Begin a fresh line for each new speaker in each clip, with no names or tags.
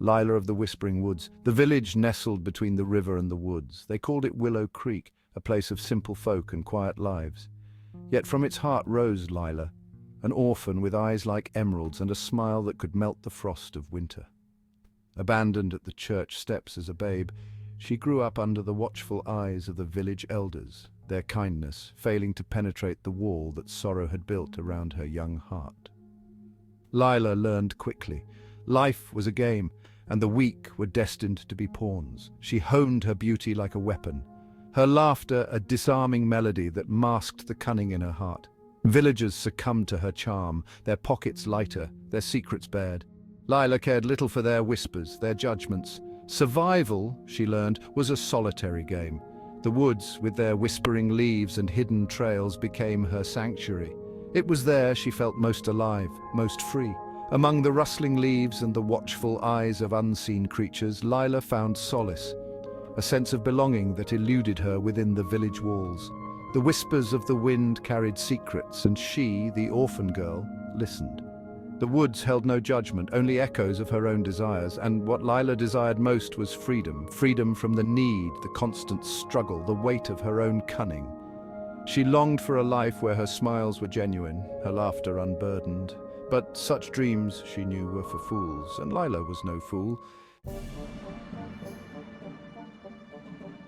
Lila of the Whispering Woods. The village nestled between the river and the woods. They called it Willow Creek, a place of simple folk and quiet lives. Yet from its heart rose Lila, an orphan with eyes like emeralds and a smile that could melt the frost of winter. Abandoned at the church steps as a babe, she grew up under the watchful eyes of the village elders, their kindness failing to penetrate the wall that sorrow had built around her young heart. Lila learned quickly. Life was a game, and the weak were destined to be pawns. She honed her beauty like a weapon, her laughter a disarming melody that masked the cunning in her heart. Villagers succumbed to her charm, their pockets lighter, their secrets bared. Lila cared little for their whispers, their judgments. Survival, she learned, was a solitary game. The woods, with their whispering leaves and hidden trails, became her sanctuary. It was there she felt most alive, most free. Among the rustling leaves and the watchful eyes of unseen creatures, Lila found solace, a sense of belonging that eluded her within the village walls. The whispers of the wind carried secrets, and she, the orphan girl, listened. The woods held no judgment, only echoes of her own desires, and what Lila desired most was freedom. Freedom from the need, the constant struggle, the weight of her own cunning. She longed for a life where her smiles were genuine, her laughter unburdened. But such dreams, she knew, were for fools, and Lila was no fool.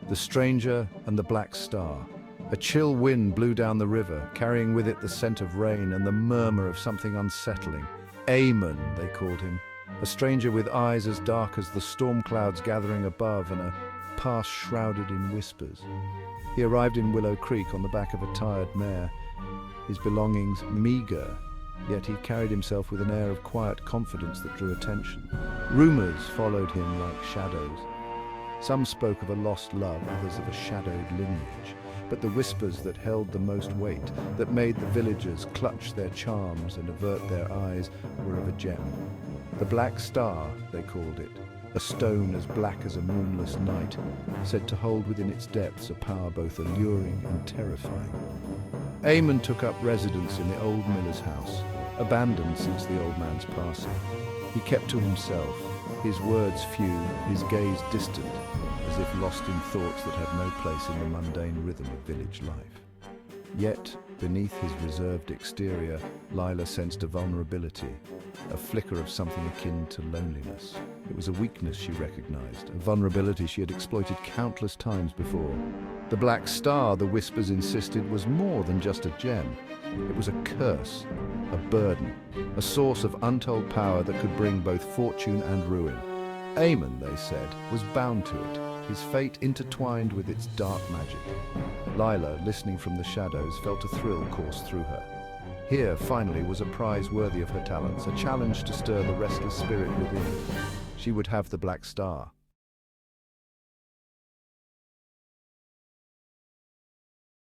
The Stranger and the Black Star. A chill wind blew down the river, carrying with it the scent of rain and the murmur of something unsettling. Eamon, they called him, a stranger with eyes as dark as the storm clouds gathering above and a past shrouded in whispers. He arrived in Willow Creek on the back of a tired mare, his belongings meager, yet he carried himself with an air of quiet confidence that drew attention. Rumors followed him like shadows. Some spoke of a lost love, others of a shadowed lineage. But the whispers that held the most weight, that made the villagers clutch their charms and avert their eyes, were of a gem. The Black Star, they called it, a stone as black as a moonless night, said to hold within its depths a power both alluring and terrifying. Eamon took up residence in the old miller's house, abandoned since the old man's passing. He kept to himself, his words few, his gaze distant, as if lost in thoughts that had no place in the mundane rhythm of village life. Yet, beneath his reserved exterior, Lila sensed a vulnerability, a flicker of something akin to loneliness. It was a weakness she recognized, a vulnerability she had exploited countless times before. The Black Star, the whispers insisted, was more than just a gem. It was a curse, a burden, a source of untold power that could bring both fortune and ruin. Eamon, they said, was bound to it, his fate intertwined with its dark magic. Lila, listening from the shadows, felt a thrill course through her. Here, finally, was a prize worthy of her talents, a challenge to stir the restless spirit within. She would have the Black Star.